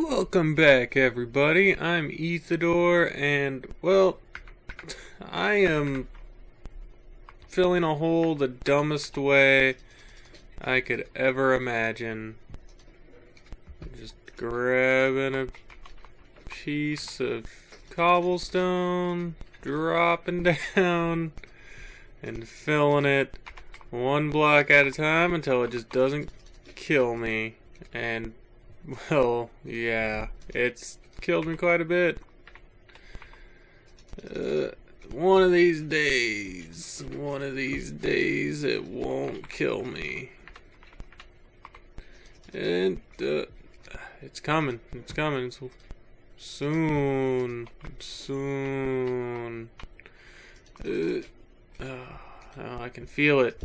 Welcome back, everybody. I'm Ithador, and, well, I am filling a hole the dumbest way I could ever imagine. Just grabbing a piece of cobblestone, dropping down, and filling it one block at a time until it just doesn't kill me. And well, yeah, it's killed me quite a bit. One of these days, it won't kill me. And, it's coming, it's soon. Oh, I can feel it.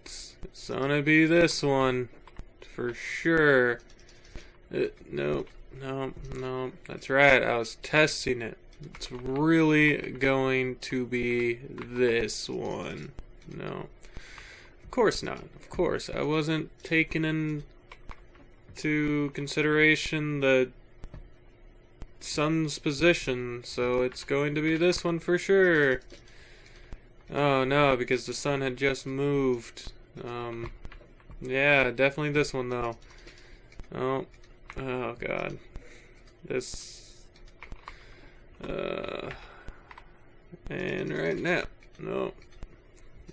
It's gonna be this one, for sure. No, that's right, I was testing it. It's really going to be this one. No, of course not. Of course, I wasn't taking into consideration the sun's position, so it's going to be this one for sure. Oh no, because the sun had just moved. Yeah, definitely this one though. Oh god. This and right now. No.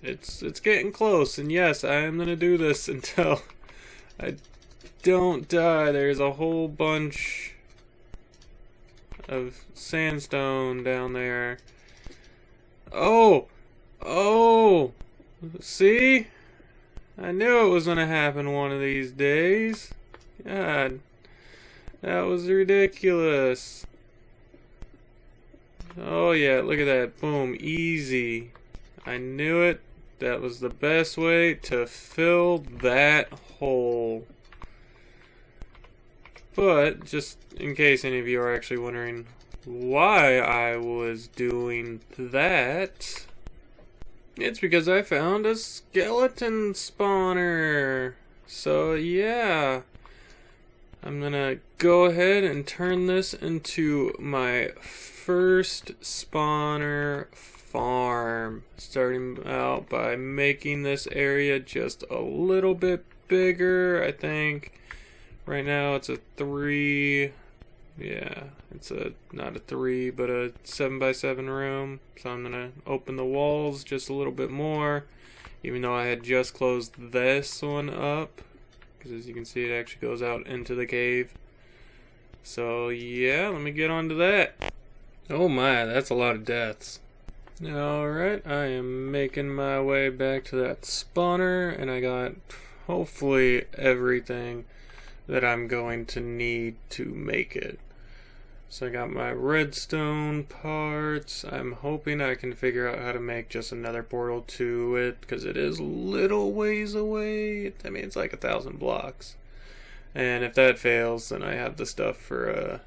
It's getting close, and yes, I am gonna do this until I don't die. There's a whole bunch of sandstone down there. Oh! See? I knew it was gonna happen one of these days. God. That was ridiculous. Oh yeah, look at that. Boom. Easy. I knew it. That was the best way to fill that hole. But, just in case any of you are actually wondering why I was doing that, it's because I found a skeleton spawner. So yeah, I'm gonna go ahead and turn this into my first spawner farm, starting out by making this area just a little bit bigger. I think right now it's a 3, yeah, it's not a 3 but a 7x7 room, so I'm gonna open the walls just a little bit more, even though I had just closed this one up, because as you can see it actually goes out into the cave. So yeah, let me get on to that. Oh my, that's a lot of deaths. Alright, I am making my way back to that spawner, and I got hopefully everything that I'm going to need to make it. So I got my redstone parts. I'm hoping I can figure out how to make just another portal to it, because it is little ways away. I mean, it's like 1,000 blocks. And if that fails, then I have the stuff for a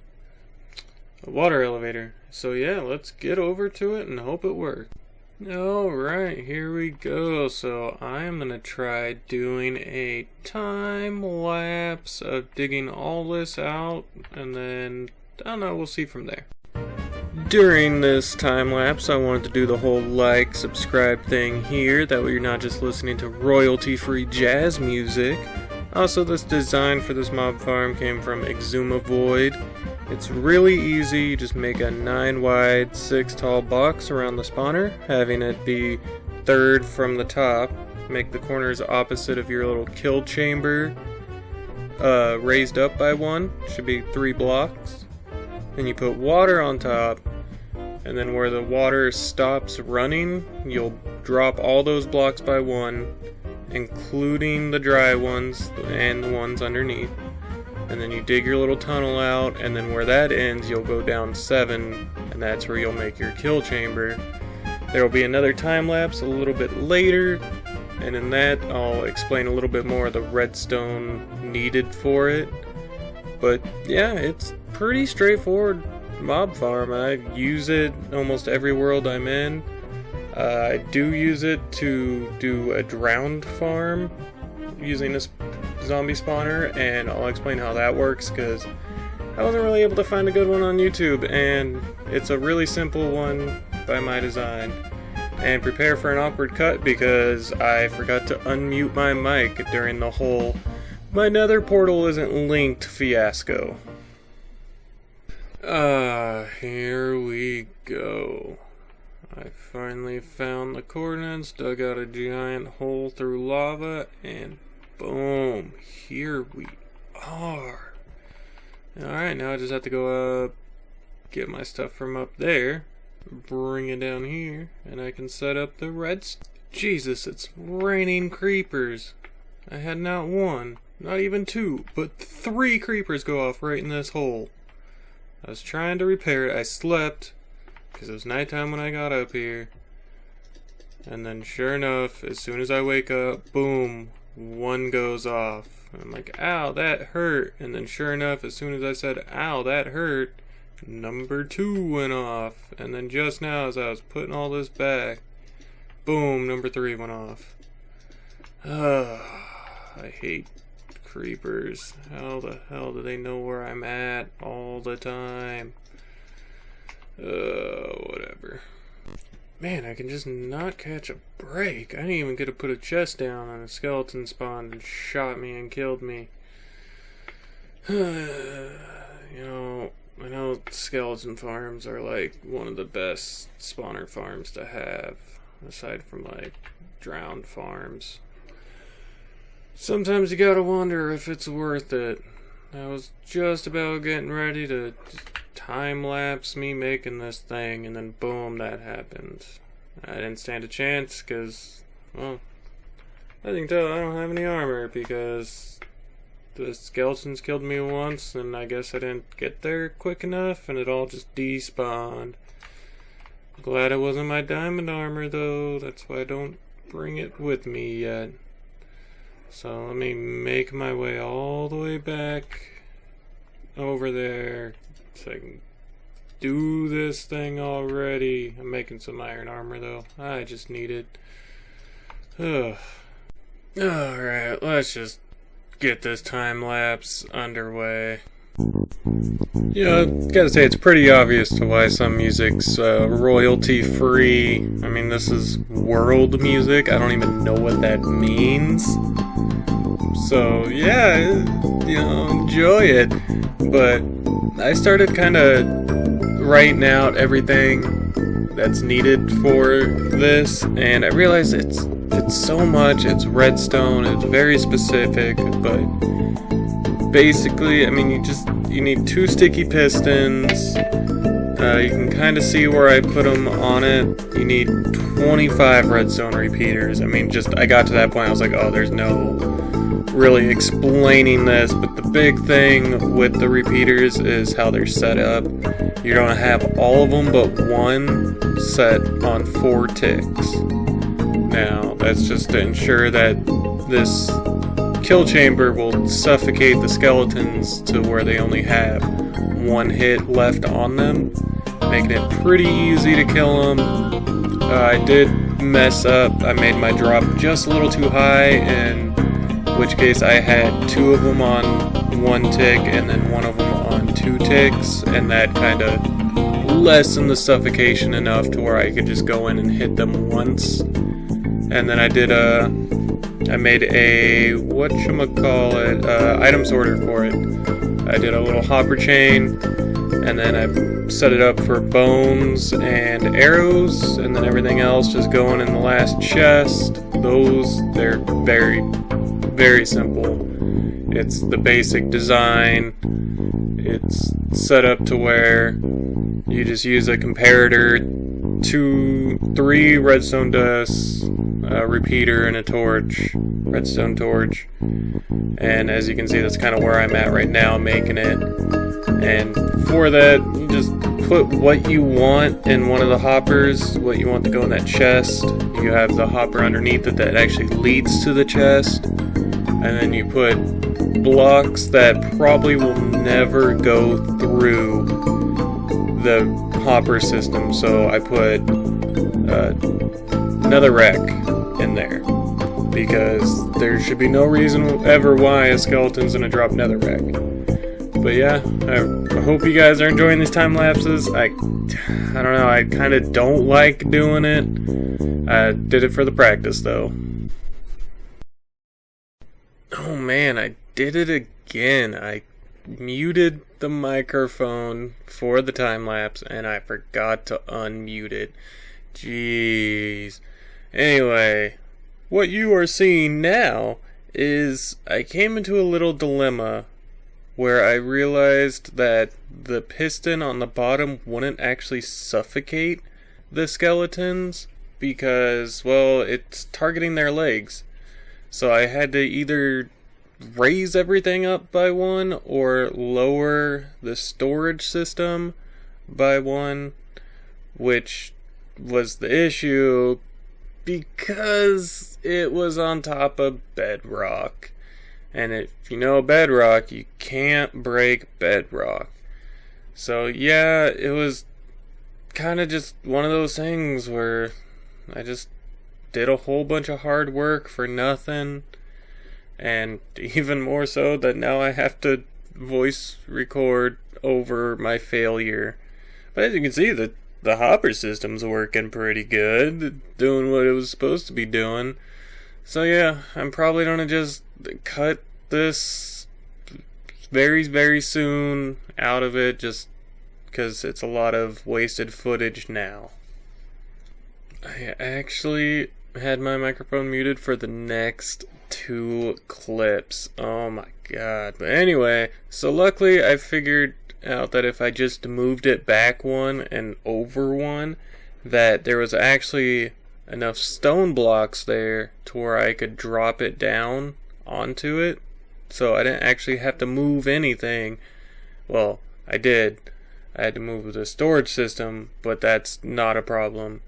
water elevator. So yeah, let's get over to it and hope it works. Alright, here we go. So I am going to try doing a time lapse of digging all this out, and then, I don't know, we'll see from there. During this time lapse, I wanted to do the whole like, subscribe thing here. That way you're not just listening to royalty-free jazz music. Also, this design for this mob farm came from Xisumavoid. It's really easy. You just make a 9 wide, 6 tall box around the spawner, having it be 3rd from the top. Make the corners opposite of your little kill chamber raised up by 1. Should be 3 blocks. Then you put water on top, and then where the water stops running, you'll drop all those blocks by 1, including the dry ones and the ones underneath. And then you dig your little tunnel out, and then where that ends, you'll go down 7, and that's where you'll make your kill chamber. There will be another time lapse a little bit later, and in that I'll explain a little bit more of the redstone needed for it. But yeah, it's pretty straightforward mob farm. I use it almost every world I'm in. I do use it to do a drowned farm using this zombie spawner, and I'll explain how that works, because I wasn't really able to find a good one on YouTube, and it's a really simple one by my design. And prepare for an awkward cut because I forgot to unmute my mic during the whole "my nether portal isn't linked" fiasco. Here we go. I finally found the coordinates, dug out a giant hole through lava, and boom, here we are. Alright, now I just have to go up, get my stuff from up there, bring it down here, and I can set up the Jesus, it's raining creepers. I had not one, not even two, but 3 creepers go off right in this hole. I was trying to repair it. I slept because it was nighttime when I got up here. And then sure enough, as soon as I wake up, boom, 1 goes off. And I'm like, ow, that hurt. And then sure enough, as soon as I said, ow, that hurt, number 2 went off. And then just now, as I was putting all this back, boom, number 3 went off. I hate creepers. How the hell do they know where I'm at all the time? Whatever. Man, I can just not catch a break. I didn't even get to put a chest down on a skeleton spawned and shot me and killed me. You know, I know skeleton farms are like one of the best spawner farms to have, aside from like drowned farms. Sometimes you gotta wonder if it's worth it. I was just about getting ready to time-lapse me making this thing, and then boom, that happened. I didn't stand a chance, because, well, I can tell I don't have any armor, because the skeletons killed me once, and I guess I didn't get there quick enough, and it all just despawned. Glad it wasn't my diamond armor, though. That's why I don't bring it with me yet. So let me make my way all the way back over there so I can do this thing already. I'm making some iron armor though. I just need it. Alright, let's just get this time lapse underway. Yeah, gotta say it's pretty obvious to why some music's royalty free. I mean, this is world music. I don't even know what that means. So yeah, you know, enjoy it. But I started kind of writing out everything that's needed for this, and I realized it's so much. It's redstone. It's very specific, but basically, I mean, you need 2 sticky pistons. You can kind of see where I put them on it. You need 25 redstone repeaters. I mean, I got to that point, I was like, oh, there's no really explaining this, but the big thing with the repeaters is how they're set up. You're going to have all of them but 1 set on 4 ticks. Now, that's just to ensure that this kill chamber will suffocate the skeletons to where they only have 1 hit left on them, making it pretty easy to kill them. I did mess up. I made my drop just a little too high, in which case I had 2 of them on 1 tick and then 1 of them on 2 ticks, and that kind of lessened the suffocation enough to where I could just go in and hit them once. And then I made a, item sorter for it. I did a little hopper chain, and then I set it up for bones and arrows, and then everything else just going in the last chest. They're very, very simple. It's the basic design. It's set up to where you just use a comparator, 3 redstone dust, a repeater, and a torch, redstone torch. And as you can see, that's kind of where I'm at right now making it. And for that, you just put what you want in one of the hoppers, what you want to go in that chest. You have the hopper underneath it that actually leads to the chest. And then you put blocks that probably will never go through the hopper system. So I put another wreck in there, because there should be no reason ever why a skeleton's gonna drop netherrack. But yeah, I hope you guys are enjoying these time lapses. I don't know, I kind of don't like doing it. I did it for the practice though. Oh man, I did it again. I muted the microphone for the time lapse and I forgot to unmute it. Jeez. Anyway, what you are seeing now is I came into a little dilemma where I realized that the piston on the bottom wouldn't actually suffocate the skeletons because, well, it's targeting their legs. So I had to either raise everything up by one or lower the storage system by one, which was the issue because it was on top of bedrock. And if you know bedrock, you can't break bedrock. So yeah, it was kind of just one of those things where I just did a whole bunch of hard work for nothing. And even more so that now I have to voice record over my failure. But as you can see, the hopper system's working pretty good, doing what it was supposed to be doing. So yeah, I'm probably gonna just cut this very soon out of it just because it's a lot of wasted footage now. I actually had my microphone muted for the next 2 clips. Oh my god. But anyway, so luckily I figured out that if I just moved it back one and over one, that there was actually enough stone blocks there to where I could drop it down onto it. So I didn't actually have to move anything. Well, I did. I had to move the storage system, but that's not a problem.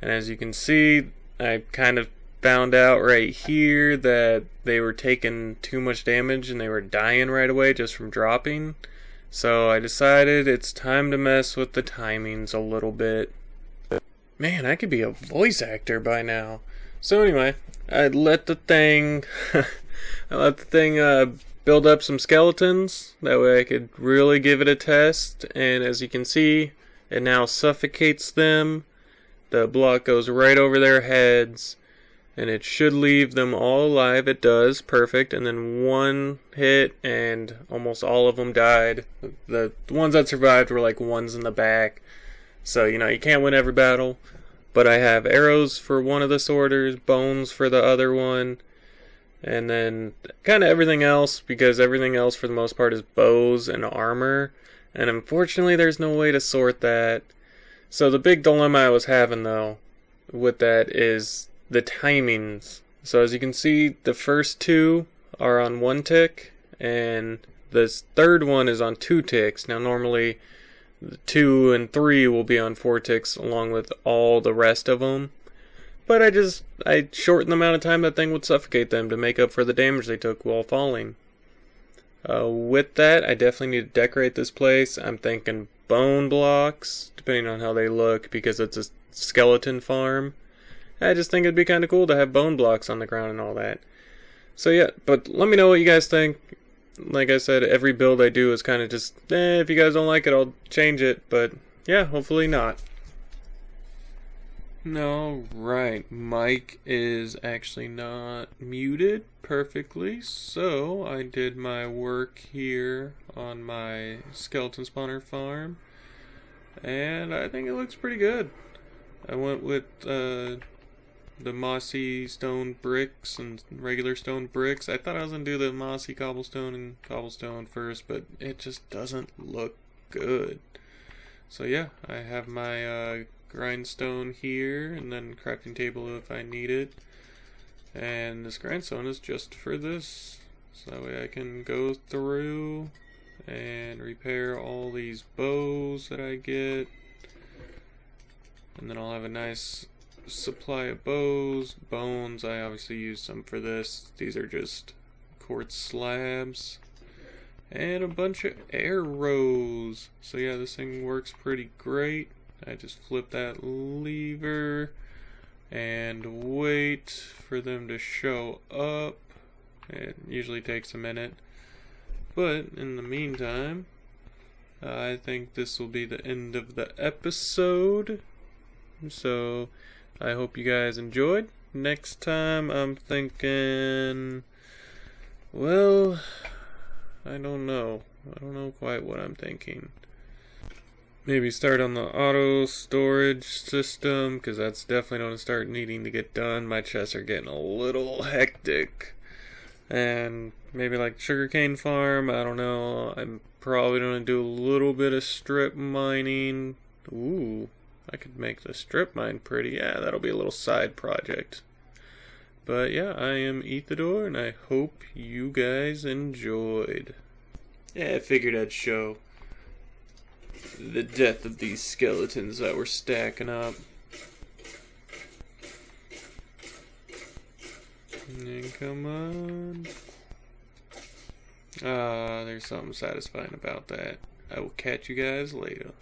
And as you can see, I kind of found out right here that they were taking too much damage and they were dying right away just from dropping. So I decided it's time to mess with the timings a little bit. Man, I could be a voice actor by now. So anyway, I let the thing build up some skeletons. That way I could really give it a test. And as you can see, it now suffocates them. The block goes right over their heads. And it should leave them all alive. It does. Perfect. And then one hit and almost all of them died. The ones that survived were like ones in the back. So, you know, you can't win every battle. But I have arrows for one of the sorters, bones for the other one. And then kind of everything else, because everything else for the most part is bows and armor. And unfortunately there's no way to sort that. So the big dilemma I was having though with that is the timings. So as you can see, the first 2 are on 1 tick, and this third one is on 2 ticks. Now normally the 2 and 3 will be on 4 ticks along with all the rest of them. But I shortened the amount of time that thing would suffocate them to make up for the damage they took while falling. With that, I definitely need to decorate this place. I'm thinking bone blocks, depending on how they look, because it's a skeleton farm. I just think it'd be kind of cool to have bone blocks on the ground and all that. So yeah, but let me know what you guys think. Like I said, every build I do is kind of just, if you guys don't like it, I'll change it. But yeah, hopefully not. No, right. Mike is actually not muted perfectly, so I did my work here on my skeleton spawner farm, and I think it looks pretty good. I went with the mossy stone bricks and regular stone bricks. I thought I was going to do the mossy cobblestone and cobblestone first, but it just doesn't look good. So yeah, I have my grindstone here, and then crafting table if I need it. And this grindstone is just for this, so that way I can go through and repair all these bows that I get. And then I'll have a nice supply of bows. Bones, I obviously use some for this. These are just quartz slabs. And a bunch of arrows. So yeah, this thing works pretty great. I just flip that lever and wait for them to show up. It usually takes a minute. But in the meantime, I think this will be the end of the episode. So I hope you guys enjoyed. Next time I'm thinking, well, I don't know. I don't know quite what I'm thinking. Maybe start on the auto storage system, because that's definitely going to start needing to get done. My chests are getting a little hectic. And maybe like sugarcane farm, I don't know. I'm probably going to do a little bit of strip mining. Ooh, I could make the strip mine pretty. Yeah, that'll be a little side project. But yeah, I am Ithcraft, and I hope you guys enjoyed. Yeah, I figured I'd show the death of these skeletons that were stacking up. And come on. There's something satisfying about that. I will catch you guys later.